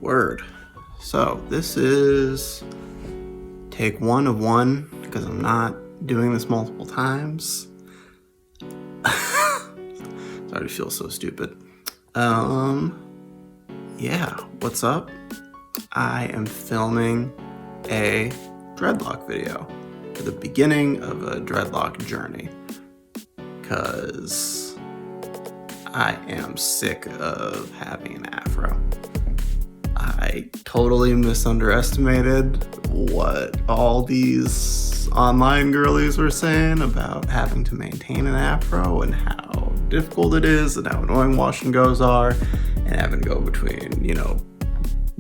Word. So this is take 1 of 1 because I'm not doing this multiple times. Sorry to feel so stupid. Yeah, what's up? I am filming a dreadlock video for the beginning of a dreadlock journey because I am sick of having an afro. I totally misunderestimated what all these online girlies were saying about having to maintain an afro and how difficult it is and how annoying wash and goes are and having to go between,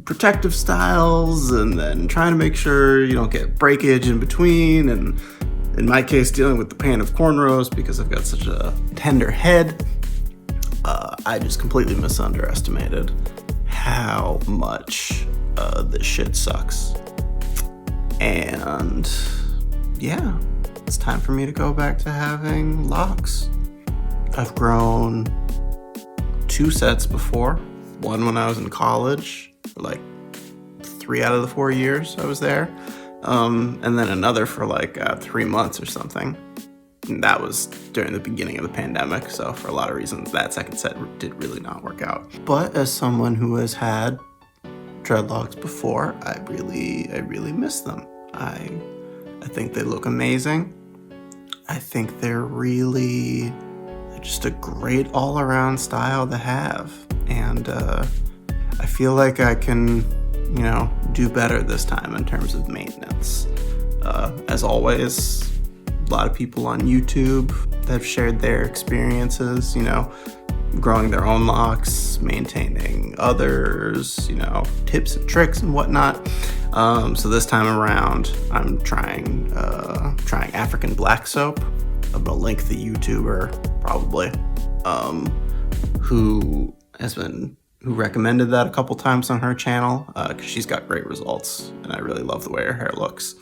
protective styles and then trying to make sure you don't get breakage in between, and in my case dealing with the pain of cornrows because I've got such a tender head. I just completely misunderestimated how much this shit sucks. And yeah, it's time for me to go back to having locks. I've grown 2 sets before. One when I was in college, for like 3 out of the 4 years I was there. And then another for like 3 months or something. And that was during the beginning of the pandemic, so for a lot of reasons that second set did really not work out. But as someone who has had dreadlocks before, I really miss them. I think they look amazing. I think they're just a great all-around style to have. And I feel like I can, do better this time in terms of maintenance. As always, a lot of people on YouTube that have shared their experiences, growing their own locks, maintaining others, tips and tricks and whatnot. So this time around, I'm trying African black soap. I'm gonna link the YouTuber probably, who recommended that a couple times on her channel, because she's got great results and I really love the way her hair looks.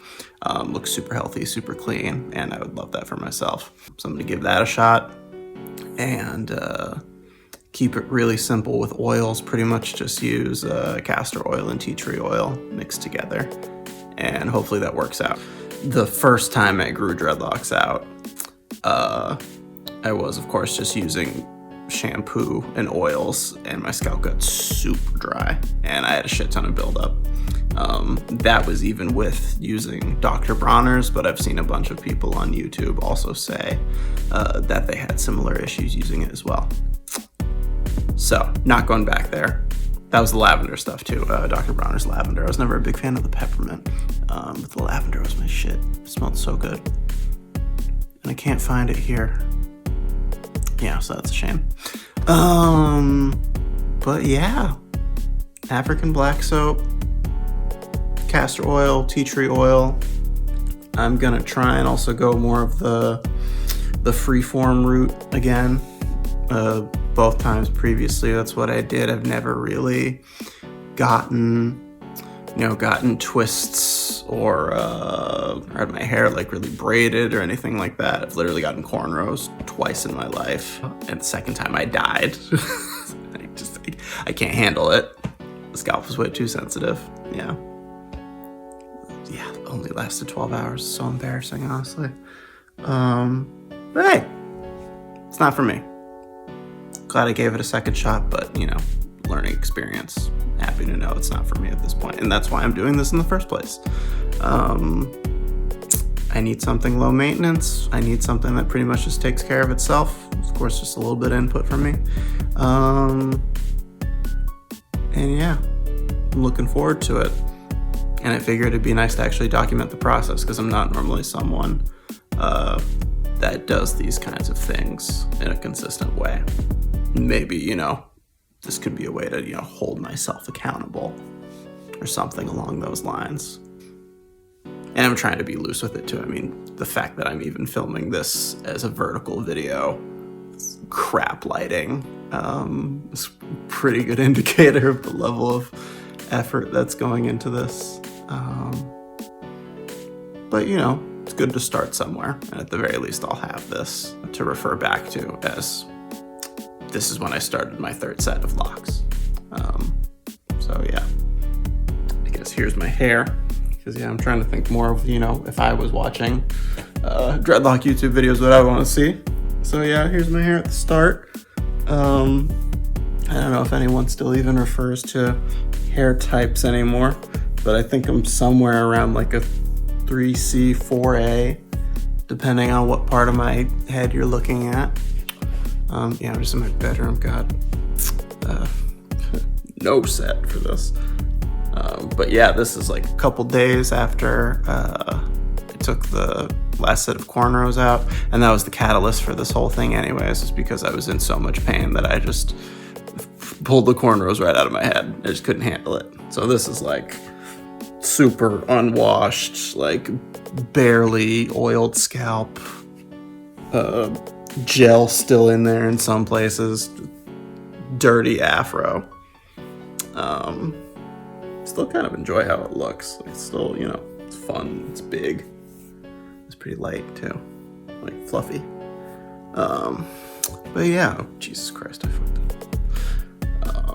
Looks super healthy, super clean, and I would love that for myself. So I'm gonna give that a shot and keep it really simple with oils. Pretty much just use castor oil and tea tree oil mixed together, and hopefully that works out. The first time I grew dreadlocks out, I was of course just using shampoo and oils, and my scalp got super dry and I had a shit ton of buildup. That was even with using Dr. Bronner's, but I've seen a bunch of people on YouTube also say that they had similar issues using it as well. So, not going back there. That was the lavender stuff too, Dr. Bronner's lavender. I was never a big fan of the peppermint, but the lavender was my shit. It smelled so good. And I can't find it here. Yeah, so that's a shame. But yeah, African black soap, castor oil, tea tree oil. I'm gonna try and also go more of the Freeform route again. Both times previously, that's what I did. I've never really gotten twists or had my hair like really braided or anything like that. I've literally gotten cornrows twice in my life, and the second time I died. I can't handle it. The scalp was way too sensitive. Yeah, only lasted 12 hours. So embarrassing, honestly. But hey, it's not for me. Glad I gave it a second shot, but learning experience. Happy to know it's not for me at this point, and that's why I'm doing this in the first place. I need something low maintenance. I need something that pretty much just takes care of itself. Of course, just a little bit of input from me. And yeah, I'm looking forward to it. And I figured it'd be nice to actually document the process because I'm not normally someone that does these kinds of things in a consistent way. Maybe, this could be a way to, hold myself accountable or something along those lines. And I'm trying to be loose with it too. I mean, the fact that I'm even filming this as a vertical video, crap lighting, is a pretty good indicator of the level of effort that's going into this. But it's good to start somewhere. And at the very least, I'll have this to refer back to, as this is when I started my 3rd set of locks. So yeah. here's my hair. Because yeah, I'm trying to think more of, you know, if I was watching dreadlock YouTube videos, what I want to see. So yeah, here's my hair at the start. I don't know if anyone still even refers to hair types anymore, but I think I'm somewhere around like a 3C, 4A, depending on what part of my head you're looking at. Yeah, I'm just in my bedroom. God, no set for this. But yeah, this is like a couple days after I took the last set of cornrows out, and that was the catalyst for this whole thing anyways, is because I was in so much pain that I just pulled the cornrows right out of my head. I just couldn't handle it. So this is like super unwashed, like barely oiled scalp, gel still in there in some places, dirty afro. Still kind of enjoy how it looks. It's still, you know, it's fun, it's big. It's pretty light too, like fluffy. But yeah, oh, Jesus Christ, I fucked up.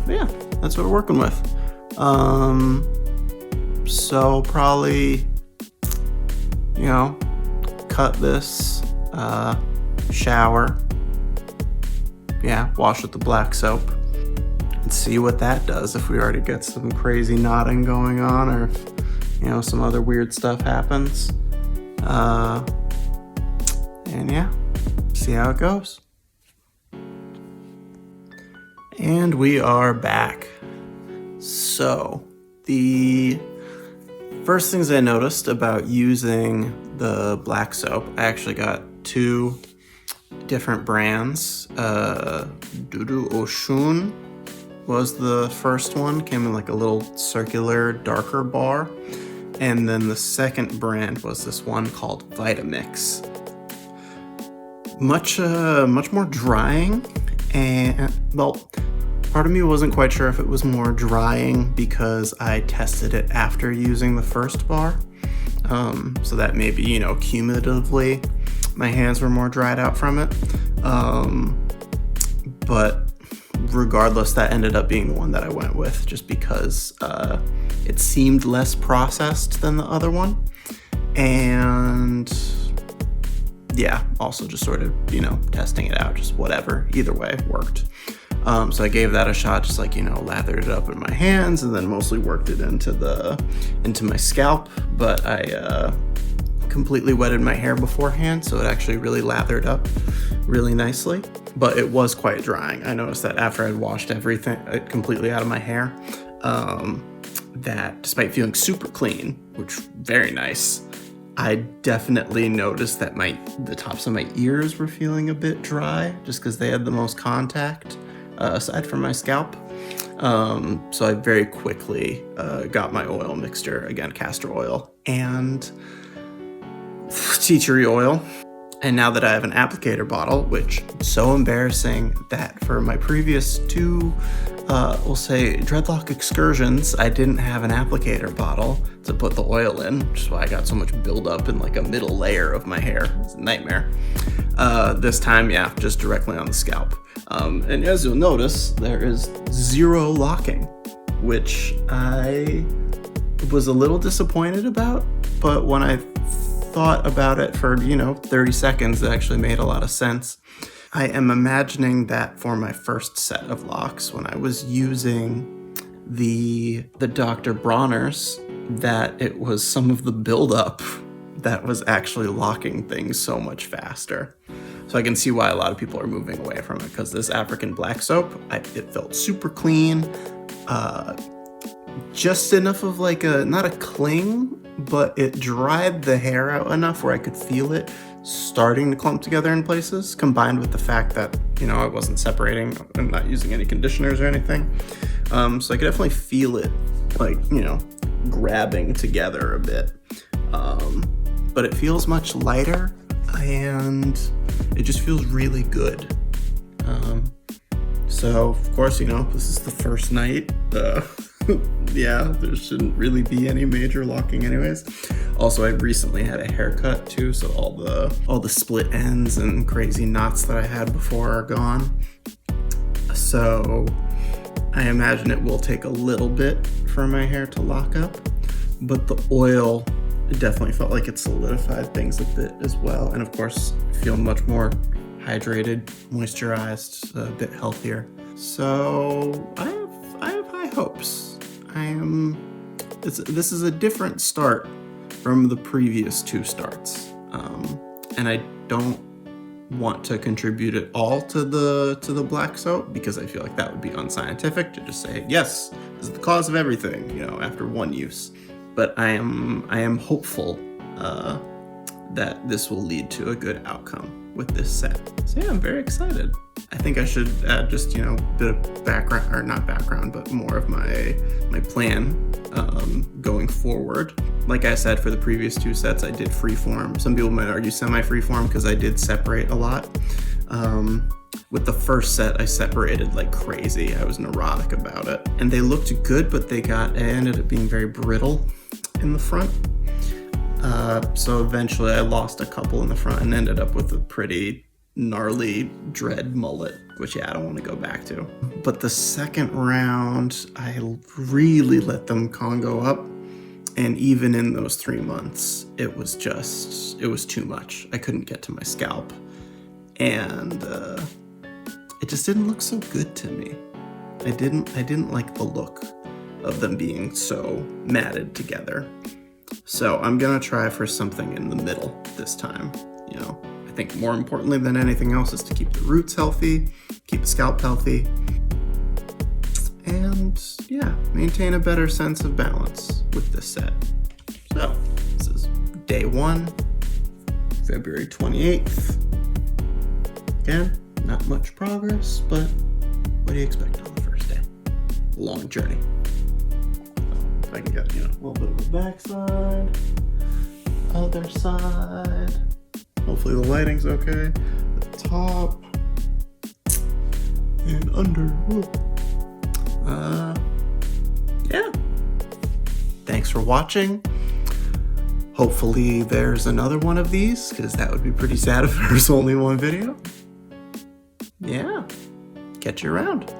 But yeah, that's what we're working with. So probably, you know, cut this, shower, yeah, wash with the black soap, and see what that does, if we already get some crazy knotting going on, or if, you know, some other weird stuff happens. And yeah, see how it goes. And we are back. So the first things I noticed about using the black soap, I actually got two different brands. Dudu Oshun was the first one, came in like a little circular darker bar, and then the second brand was this one called Vitamix. Much more drying, and well, part of me wasn't quite sure if it was more drying because I tested it after using the first bar, so that maybe, you know, cumulatively my hands were more dried out from it, but regardless, that ended up being the one that I went with, just because it seemed less processed than the other one, and yeah, also just sort of, you know, testing it out, just whatever, either way worked. So I gave that a shot, just like, you know, lathered it up in my hands, and then mostly worked it into my scalp, but I completely wetted my hair beforehand, so it actually really lathered up really nicely, but it was quite drying. I noticed that after I'd washed everything completely out of my hair, that despite feeling super clean, which very nice, I definitely noticed that the tops of my ears were feeling a bit dry, just because they had the most contact, aside from my scalp. So I very quickly got my oil mixture, again, castor oil and tea tree oil. And now that I have an applicator bottle, which is so embarrassing that for my previous two, we'll say, dreadlock excursions, I didn't have an applicator bottle to put the oil in, which is why I got so much buildup in like a middle layer of my hair. It's a nightmare. This time, yeah, just directly on the scalp. And as you'll notice, there is zero locking, which I was a little disappointed about, but when I thought about it for, 30 seconds, it actually made a lot of sense. I am imagining that for my first set of locks, when I was using the Dr. Bronner's, that it was some of the buildup that was actually locking things so much faster. So I can see why a lot of people are moving away from it, because this African black soap, it felt super clean, just enough of like not a cling, but it dried the hair out enough where I could feel it starting to clump together in places, combined with the fact that, I wasn't separating and not using any conditioners or anything. So I could definitely feel it, like, grabbing together a bit. But it feels much lighter, and it just feels really good. So, of course, this is the first night. Yeah, there shouldn't really be any major locking anyways. Also, I recently had a haircut too, so all the split ends and crazy knots that I had before are gone. So I imagine it will take a little bit for my hair to lock up, but the oil, it definitely felt like it solidified things a bit as well. And of course, I feel much more hydrated, moisturized, a bit healthier. So I have high hopes. This is a different start from the previous 2 starts. And I don't want to contribute it all to the black soap, because I feel like that would be unscientific to just say, yes, this is the cause of everything, after 1 use. But I am hopeful that this will lead to a good outcome with this set. So yeah, I'm very excited. I think I should add just, a bit of background, or not background, but more of my plan going forward. Like I said, for the previous 2 sets, I did freeform. Some people might argue semi-freeform because I did separate a lot. With the first set, I separated like crazy. I was neurotic about it. And they looked good, but they ended up being very brittle in the front. So eventually I lost a couple in the front and ended up with a pretty gnarly dread mullet, which I don't want to go back to. But the second round, I really let them Congo up. And even in those 3 months, it was too much. I couldn't get to my scalp. And it just didn't look so good to me. I didn't like the look of them being so matted together. So I'm gonna try for something in the middle this time. I think more importantly than anything else is to keep the roots healthy, keep the scalp healthy, and yeah, maintain a better sense of balance with this set. So this is day 1, February 28th. Again, not much progress, but what do you expect on the first day? A long journey. So if I can get, a little bit of the backside, other side. Hopefully the lighting's okay. The top and under. Yeah. Thanks for watching. Hopefully there's another one of these, because that would be pretty sad if there was only 1 video. Yeah. Catch you around.